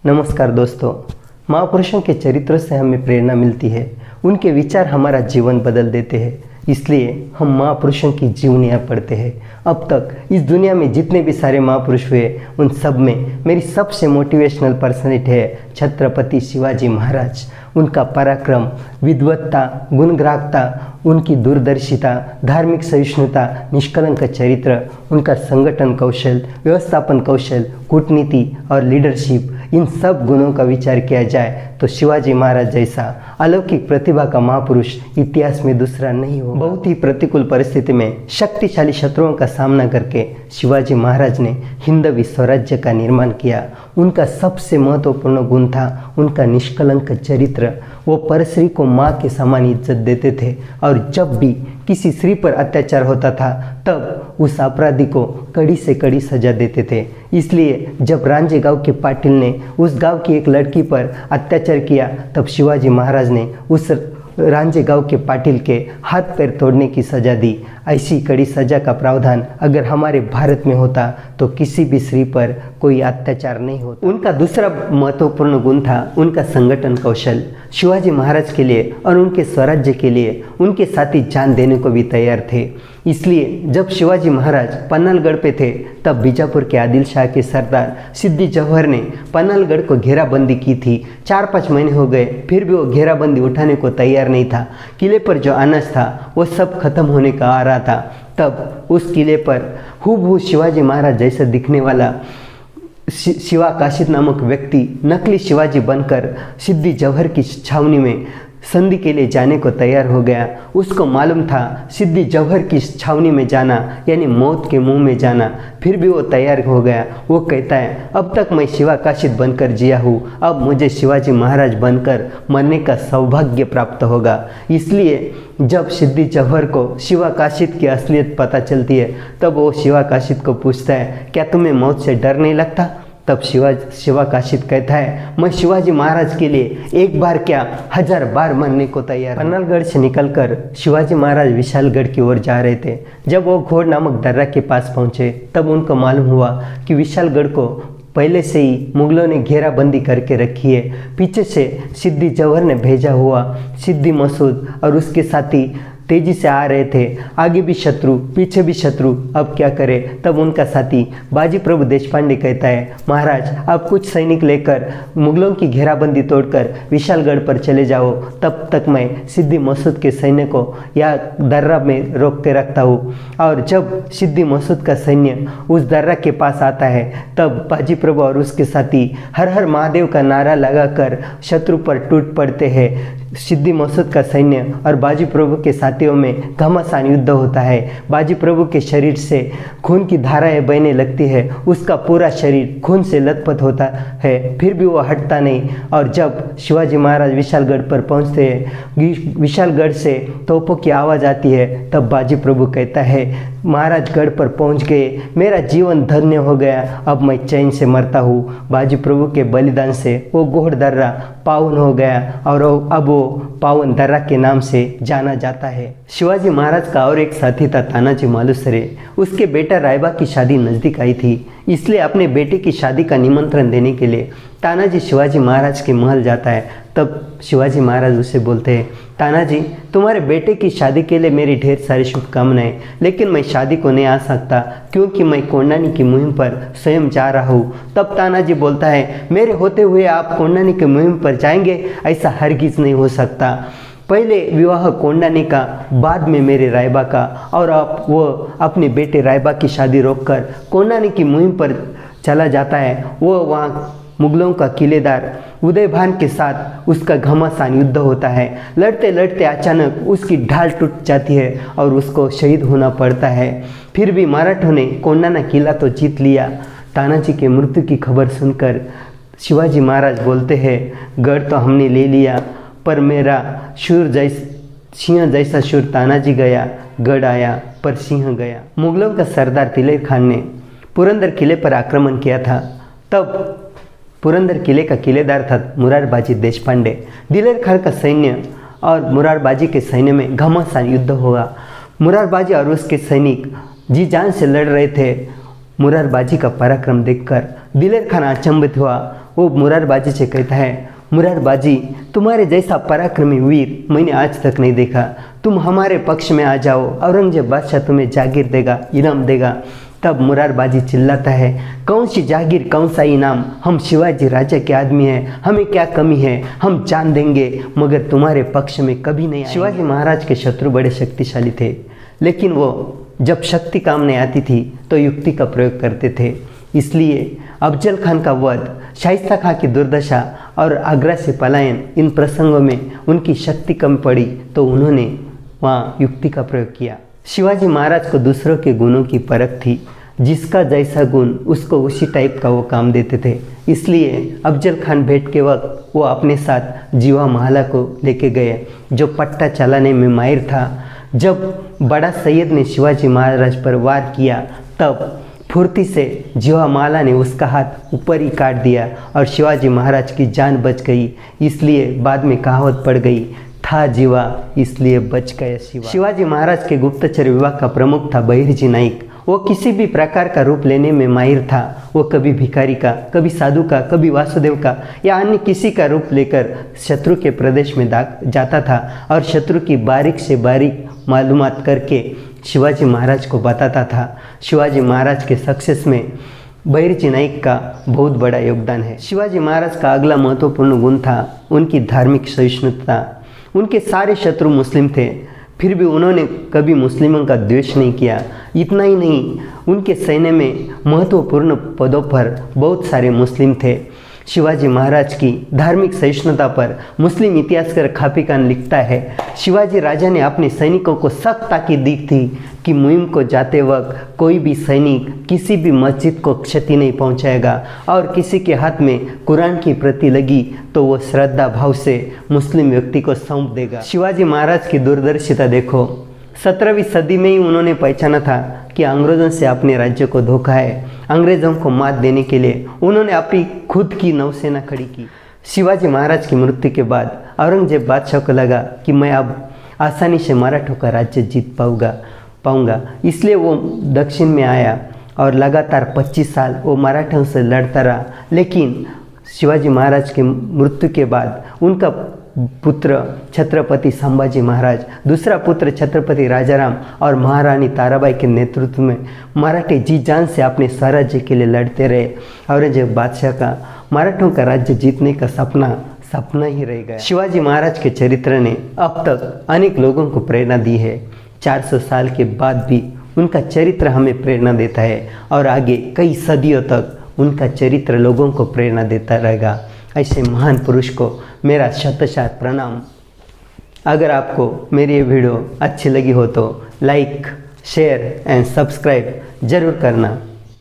नमस्कार दोस्तों। महापुरुषों के चरित्रों से हमें प्रेरणा मिलती है, उनके विचार हमारा जीवन बदल देते हैं। इसलिए हम महापुरुषों की जीवनियाँ पढ़ते हैं। अब तक इस दुनिया में जितने भी सारे महापुरुष हुए उन सब में मेरी सबसे मोटिवेशनल पर्सनैलिटी है छत्रपति शिवाजी महाराज। उनका पराक्रम, विद्वत्ता, गुणग्राहकता, उनकी दूरदर्शिता, धार्मिक सहिष्णुता, निष्कलंक चरित्र, उनका संगठन कौशल, व्यवस्थापन कौशल, कूटनीति और लीडरशिप, इन सब गुणों का विचार किया जाए तो शिवाजी महाराज जैसा अलौकिक प्रतिभा का महापुरुष इतिहास में दूसरा नहीं हो। बहुत ही प्रतिकूल परिस्थिति में शक्तिशाली शत्रुओं का सामना करके शिवाजी महाराज ने हिंदवी स्वराज्य का निर्माण किया। उनका सबसे महत्वपूर्ण गुण था उनका निष्कलंक चरित्र। वो परस्त्री को माँ के समान इज्जत देते थे और जब भी किसी स्त्री पर अत्याचार होता था तब उस अपराधी को कड़ी से कड़ी सजा देते थे। इसलिए जब रांझे गांव के पाटिल ने उस गांव की एक लड़की पर अत्याचार किया तब शिवाजी महाराज ने उस रांझे गांव के पाटिल के हाथ पैर तोड़ने की सजा दी। ऐसी कड़ी सजा का प्रावधान अगर हमारे भारत में होता तो किसी भी स्त्री पर कोई अत्याचार नहीं होता। उनका दूसरा महत्वपूर्ण गुण था उनका संगठन कौशल। शिवाजी महाराज के लिए और उनके स्वराज्य के लिए उनके साथी जान देने को भी तैयार थे। इसलिए जब शिवाजी महाराज पन्नालगढ़ पे थे तब बीजापुर के आदिल शाह के सरदार सिद्दी जौहर ने पन्नालगढ़ को घेराबंदी की थी। 4-5 महीने हो गए फिर भी वो घेराबंदी उठाने को तैयार नहीं था। किले पर जो अनाज था वो सब खत्म होने का आ रहा था। तब उस किले पर हूबहू शिवाजी महाराज जैसा दिखने वाला शिवा काशिद नामक व्यक्ति नकली शिवाजी बनकर सिद्दी जौहर की छावनी में संधि के लिए जाने को तैयार हो गया। उसको मालूम था सिद्दी जौहर की छावनी में जाना यानी मौत के मुंह में जाना, फिर भी वो तैयार हो गया। वो कहता है अब तक मैं शिवा काशिद बनकर जिया हूँ, अब मुझे शिवाजी महाराज बनकर मरने का सौभाग्य प्राप्त होगा। इसलिए जब सिद्दी जौहर को शिवा काशिद की असलियत पता चलती है तब वो शिवा काशिद को पूछता है क्या तुम्हें मौत से डर नहीं लगता? तब शिवा काशिद कहता है मैं शिवाजी महाराज के लिए एक बार क्या 1000 बार मरने को तैयार। पन्नालगढ़ से निकलकर शिवाजी महाराज विशालगढ़ की ओर जा रहे थे। जब वो घोड़ नामक दर्रा के पास पहुंचे तब उनको मालूम हुआ कि विशालगढ़ को पहले से ही मुगलों ने घेराबंदी करके रखी है। पीछे से सिद्दी जौहर ने भेजा हुआ सिद्दी मसूद और उसके साथी तेजी से आ रहे थे। आगे भी शत्रु पीछे भी शत्रु, अब क्या करें? तब उनका साथी बाजी प्रभु देशपांडे कहता है महाराज आप कुछ सैनिक लेकर मुगलों की घेराबंदी तोड़कर विशालगढ़ पर चले जाओ, तब तक मैं सिद्दी मसूद के सैन्य को या दर्रा में रोक के रखता हूँ। और जब सिद्दी मसूद का सैन्य उस दर्रा के पास आता है तब बाजी प्रभु और उसके साथी हर हर महादेव का नारा लगाकर शत्रु पर टूट पड़ते हैं। सिद्दी मसूद का सैन्य और बाजी प्रभु के साथियों में घमासान युद्ध होता है। बाजी प्रभु के शरीर से खून की धाराएं बहने लगती है, उसका पूरा शरीर खून से लथपथ होता है, फिर भी वो हटता नहीं। और जब शिवाजी महाराज विशालगढ़ पर पहुंचते हैं, विशालगढ़ से तोपों की आवाज़ आती है, तब बाजी प्रभु कहता है महाराज गढ़ पर पहुंच गए, मेरा जीवन धन्य हो गया, अब मैं चैन से मरता हूँ। बाजी प्रभु के बलिदान से वो गोहड़ दर्रा पावन हो गया और अब वो पावन दर्रा के नाम से जाना जाता है। शिवाजी महाराज का और एक साथी था तानाजी मालुसरे। उसके बेटा रायबा की शादी नज़दीक आई थी, इसलिए अपने बेटे की शादी का निमंत्रण देने के लिए तानाजी शिवाजी महाराज के महल जाता है। तब शिवाजी महाराज उससे बोलते हैं तानाजी तुम्हारे बेटे की शादी के लिए मेरी ढेर सारी शुभकामनाएं, लेकिन मैं शादी को नहीं आ सकता क्योंकि मैं कोंडानी की मुहिम पर स्वयं जा रहा हूँ। तब तानाजी बोलता है मेरे होते हुए आप कोंडानी की मुहिम पर जाएंगे? ऐसा हरगिज नहीं हो सकता। पहले विवाह कोंडानी का, बाद में मेरे रायबा का, और अब वो अपने बेटे रायबा की शादी रोककर कोंडानी की मुहिम पर चला जाता है। वो वहाँ मुगलों का किलेदार उदयभान के साथ उसका घमासान युद्ध होता है। लड़ते लड़ते अचानक उसकी ढाल टूट जाती है और उसको शहीद होना पड़ता है। फिर भी मराठों ने कोंडाना किला तो जीत लिया। तानाजी के मृत्यु की खबर सुनकर शिवाजी महाराज बोलते हैं गढ़ तो हमने ले लिया, पर मेरा सिंह जैसा शूर तानाजी गया, गढ़ आया पर सिंह गया। मुगलों का सरदार दिलेर खान ने पुरंदर किले पर आक्रमण किया था। तब पुरंदर किले का किलेदार था मुरारबाजी देशपांडे। दिलेर खान का सैन्य और मुरारबाजी के सैन्य में घमासान युद्ध हुआ। मुरारबाजी और उसके सैनिक जी जान से लड़ रहे थे। मुरारबाजी का पराक्रम देखकर दिलेर खान अचंभित हुआ। वो मुरारबाजी से कहता है, मुरारबाजी, तुम्हारे जैसा पराक्रमी वीर मैंने आज तक नहीं देखा। तुम हमारे पक्ष में आ जाओ, औरंगजेब बादशाह तुम्हें जागीर देगा, इनाम देगा। तब मुरारबाजी चिल्लाता है, कौन सी जागीर, कौन सा इनाम, हम शिवाजी राजा के आदमी हैं, हमें क्या कमी है, हम जान देंगे मगर तुम्हारे पक्ष में कभी नहीं आएंगे। शिवाजी महाराज के शत्रु बड़े शक्तिशाली थे, लेकिन वो जब शक्ति काम नहीं आती थी तो युक्ति का प्रयोग करते थे। इसलिए अफजल खान का वध, शाइस्ता खां की दुर्दशा और आगरा से पलायन, इन प्रसंगों में उनकी शक्ति कम पड़ी तो उन्होंने वहाँ युक्ति का प्रयोग किया। शिवाजी महाराज को दूसरों के गुणों की परख थी, जिसका जैसा गुण उसको उसी टाइप का वो काम देते थे। इसलिए अफजल खान भेंट के वक्त वो अपने साथ जीवा महला को लेके गए, जो पट्टा चलाने में माहिर था। जब बड़ा सैयद ने शिवाजी महाराज पर वार किया तब फुर्ती से जीवा माला ने उसका हाथ ऊपर ही काट दिया और शिवाजी महाराज की जान बच गई। इसलिए बाद में कहावत पड़ गई, था जीवा इसलिए बच गया शिवा। शिवाजी महाराज के गुप्तचर विभाग का प्रमुख था बहिर्जी नाइक। वो किसी भी प्रकार का रूप लेने में माहिर था। वो कभी भिखारी का, कभी साधु का, कभी वासुदेव का या अन्य किसी का रूप लेकर शत्रु के प्रदेश में जाता था और शत्रु की बारीक से बारीक मालूमात करके शिवाजी महाराज को बताता था। शिवाजी महाराज के सक्सेस में बहिर्जी नाइक का बहुत बड़ा योगदान है। शिवाजी महाराज का अगला महत्वपूर्ण गुण था उनकी धार्मिक सहिष्णुता। उनके सारे शत्रु मुस्लिम थे, फिर भी उन्होंने कभी मुस्लिमों का द्वेष नहीं किया। इतना ही नहीं, उनके सैन्य में महत्वपूर्ण पदों पर बहुत सारे मुस्लिम थे। शिवाजी महाराज की धार्मिक सहिष्णुता पर मुस्लिम इतिहासकार खाफी खान लिखता है, शिवाजी राजा ने अपने सैनिकों को सख्त ताकीद दी थी कि मुहिम को जाते वक्त कोई भी सैनिक किसी भी मस्जिद को क्षति नहीं पहुंचाएगा और किसी के हाथ में कुरान की प्रति लगी तो वो श्रद्धा भाव से मुस्लिम व्यक्ति को सौंप देगा। शिवाजी महाराज की दूरदर्शिता देखो, 17वीं सदी में ही उन्होंने पहचाना था कि अंग्रेज़ों से अपने राज्य को धोखा है। अंग्रेज़ों को मात देने के लिए उन्होंने अपनी खुद की नौसेना खड़ी की। शिवाजी महाराज की मृत्यु के बाद औरंगजेब बादशाह को लगा कि मैं अब आसानी से मराठों का राज्य जीत पाऊंगा। इसलिए वो दक्षिण में आया और लगातार 25 साल वो मराठों से लड़ता रहा। लेकिन शिवाजी महाराज के मृत्यु के बाद उनका पुत्र छत्रपति संभाजी महाराज, दूसरा पुत्र छत्रपति राजाराम और महारानी ताराबाई के नेतृत्व में मराठे जी जान से अपने स्वराज्य के लिए लड़ते रहे। औरंगजेब बादशाह का मराठों का राज्य जीतने का सपना ही रह गया। शिवाजी महाराज के चरित्र ने अब तक अनेक लोगों को प्रेरणा दी है। 400 साल के बाद भी उनका चरित्र हमें प्रेरणा देता है और आगे कई सदियों तक उनका चरित्र लोगों को प्रेरणा देता रहेगा। ऐसे महान पुरुष को मेरा शतशः प्रणाम। अगर आपको मेरी ये वीडियो अच्छी लगी हो तो लाइक, शेयर एंड सब्सक्राइब जरूर करना।